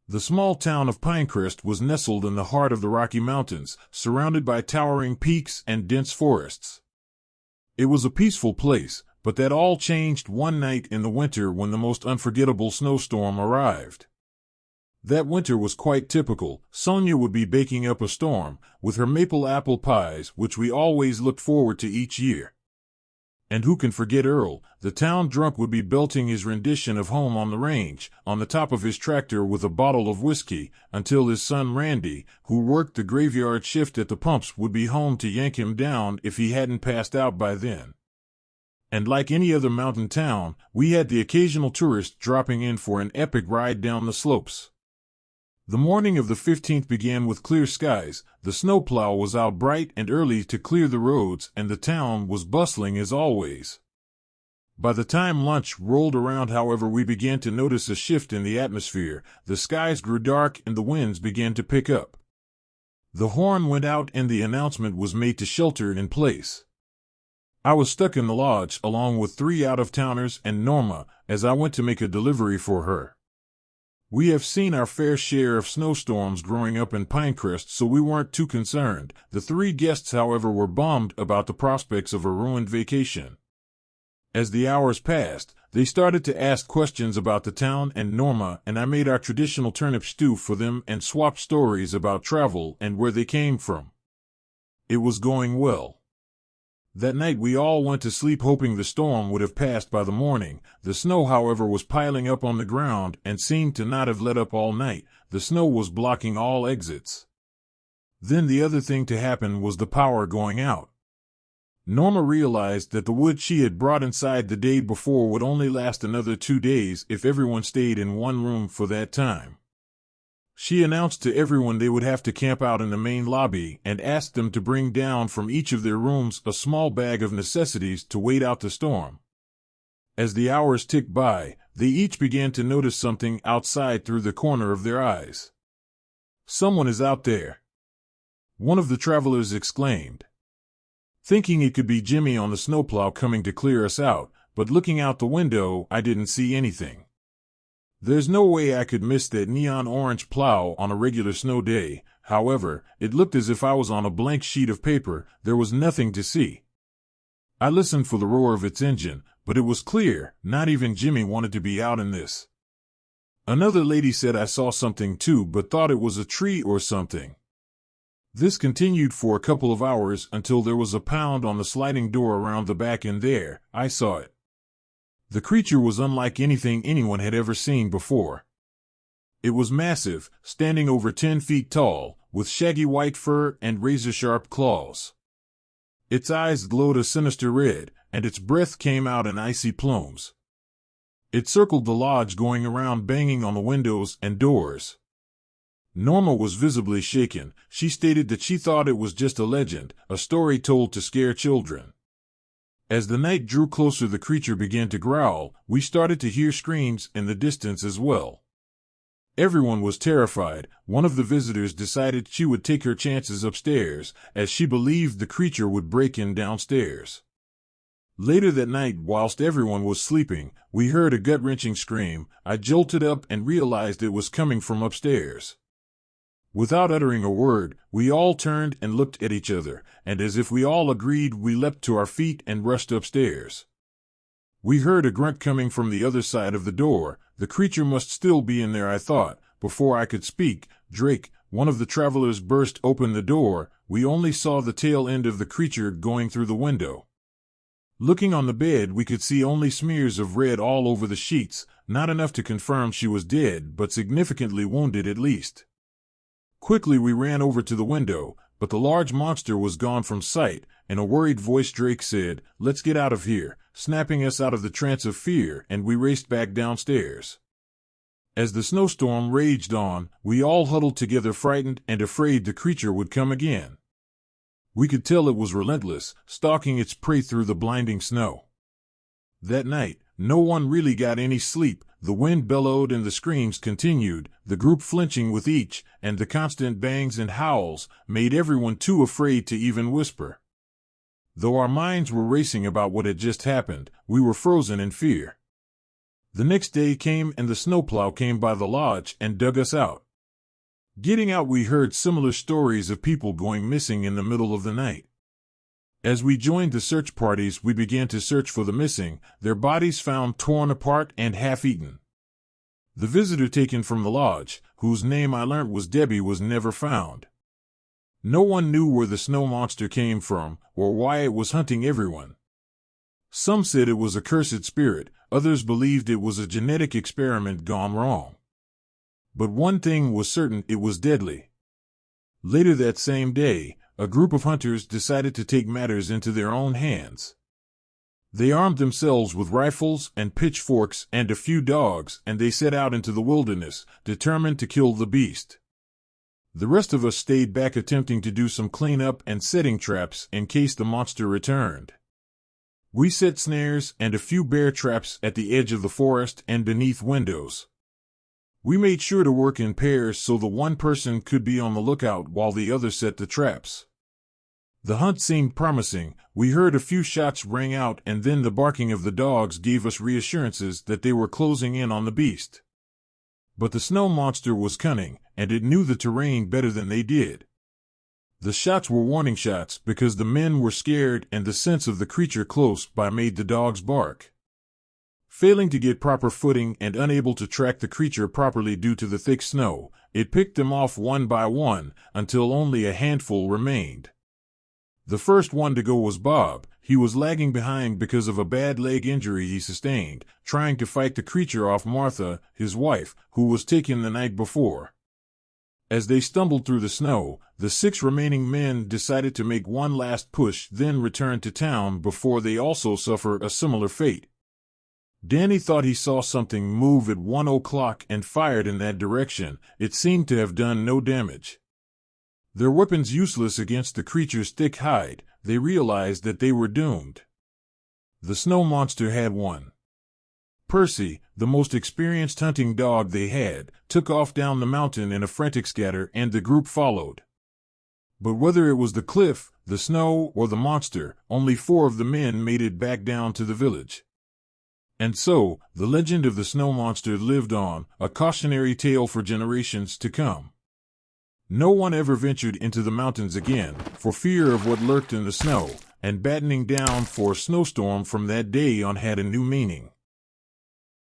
The small town of Pinecrest was nestled in the heart of the Rocky Mountains, surrounded by towering peaks and dense forests. It was a peaceful place, but that all changed one night in the winter when the most unforgettable snowstorm arrived. That winter was quite typical. Sonia would be baking up a storm, with her maple apple pies, which we always looked forward to each year. And who can forget Earl? The town drunk would be belting his rendition of Home on the Range, on the top of his tractor with a bottle of whiskey, until his son Randy, who worked the graveyard shift at the pumps, would be home to yank him down if he hadn't passed out by then. And like any other mountain town, we had the occasional tourist dropping in for an epic ride down the slopes. The morning of the 15th began with clear skies, the snowplow was out bright and early to clear the roads, and the town was bustling as always. By the time lunch rolled around, however, we began to notice a shift in the atmosphere. The skies grew dark and the winds began to pick up. The horn went out and the announcement was made to shelter in place. I was stuck in the lodge along with 3 out-of-towners and Norma, as I went to make a delivery for her. We have seen our fair share of snowstorms growing up in Pinecrest, so we weren't too concerned. The 3 guests, however, were bummed about the prospects of a ruined vacation. As the hours passed, they started to ask questions about the town and Norma, and I made our traditional turnip stew for them and swapped stories about travel and where they came from. It was going well. That night we all went to sleep hoping the storm would have passed by the morning. The snow, however, was piling up on the ground and seemed to not have let up all night. The snow was blocking all exits. Then the other thing to happen was the power going out. Norma realized that the wood she had brought inside the day before would only last another 2 days if everyone stayed in one room for that time. She announced to everyone they would have to camp out in the main lobby and asked them to bring down from each of their rooms a small bag of necessities to wait out the storm. As the hours ticked by, they each began to notice something outside through the corner of their eyes. "Someone is out there," one of the travelers exclaimed. Thinking it could be Jimmy on the snowplow coming to clear us out, but looking out the window, I didn't see anything. There's no way I could miss that neon orange plow on a regular snow day. However, it looked as if I was on a blank sheet of paper. There was nothing to see. I listened for the roar of its engine, but it was clear, not even Jimmy wanted to be out in this. Another lady said I saw something too, but thought it was a tree or something. This continued for a couple of hours until there was a pound on the sliding door around the back, and there, I saw it. The creature was unlike anything anyone had ever seen before. It was massive, standing over 10 feet tall, with shaggy white fur and razor-sharp claws. Its eyes glowed a sinister red, and its breath came out in icy plumes. It circled the lodge, going around banging on the windows and doors. Norma was visibly shaken. She stated that she thought it was just a legend, a story told to scare children. As the night drew closer, the creature began to growl. We started to hear screams in the distance as well. Everyone was terrified. One of the visitors decided she would take her chances upstairs, as she believed the creature would break in downstairs. Later that night, whilst everyone was sleeping, we heard a gut-wrenching scream. I jolted up and realized it was coming from upstairs. Without uttering a word, we all turned and looked at each other, and as if we all agreed, we leapt to our feet and rushed upstairs. We heard a grunt coming from the other side of the door. The creature must still be in there, I thought. Before I could speak, Drake, one of the travelers, burst open the door. We only saw the tail end of the creature going through the window. Looking on the bed, we could see only smears of red all over the sheets, not enough to confirm she was dead, but significantly wounded at least. Quickly we ran over to the window, but the large monster was gone from sight. In a worried voice, Drake said, "Let's get out of here," snapping us out of the trance of fear, and we raced back downstairs. As the snowstorm raged on, we all huddled together, frightened and afraid the creature would come again. We could tell it was relentless, stalking its prey through the blinding snow. That night, no one really got any sleep. The wind bellowed and the screams continued, the group flinching with each, and the constant bangs and howls made everyone too afraid to even whisper. Though our minds were racing about what had just happened, we were frozen in fear. The next day came and the snowplow came by the lodge and dug us out. Getting out, we heard similar stories of people going missing in the middle of the night. As we joined the search parties, we began to search for the missing, their bodies found torn apart and half-eaten. The visitor taken from the lodge, whose name I learnt was Debbie, was never found. No one knew where the snow monster came from or why it was hunting everyone. Some said it was a cursed spirit, others believed it was a genetic experiment gone wrong. But one thing was certain: it was deadly. Later that same day, a group of hunters decided to take matters into their own hands. They armed themselves with rifles and pitchforks and a few dogs, and they set out into the wilderness, determined to kill the beast. The rest of us stayed back, attempting to do some cleanup and setting traps in case the monster returned. We set snares and a few bear traps at the edge of the forest and beneath windows. We made sure to work in pairs so the one person could be on the lookout while the other set the traps. The hunt seemed promising. We heard a few shots ring out, and then the barking of the dogs gave us reassurances that they were closing in on the beast. But the snow monster was cunning, and it knew the terrain better than they did. The shots were warning shots because the men were scared, and the sense of the creature close by made the dogs bark. Failing to get proper footing and unable to track the creature properly due to the thick snow, it picked them off one by one until only a handful remained. The first one to go was Bob. He was lagging behind because of a bad leg injury he sustained, trying to fight the creature off Martha, his wife, who was taken the night before. As they stumbled through the snow, the 6 remaining men decided to make one last push, then return to town before they also suffer a similar fate. Danny thought he saw something move at 1 o'clock and fired in that direction. It seemed to have done no damage. Their weapons useless against the creature's thick hide, they realized that they were doomed. The snow monster had won. Percy, the most experienced hunting dog they had, took off down the mountain in a frantic scatter, and the group followed. But whether it was the cliff, the snow, or the monster, only 4 of the men made it back down to the village. And so, the legend of the snow monster lived on, a cautionary tale for generations to come. No one ever ventured into the mountains again, for fear of what lurked in the snow, and battening down for a snowstorm from that day on had a new meaning.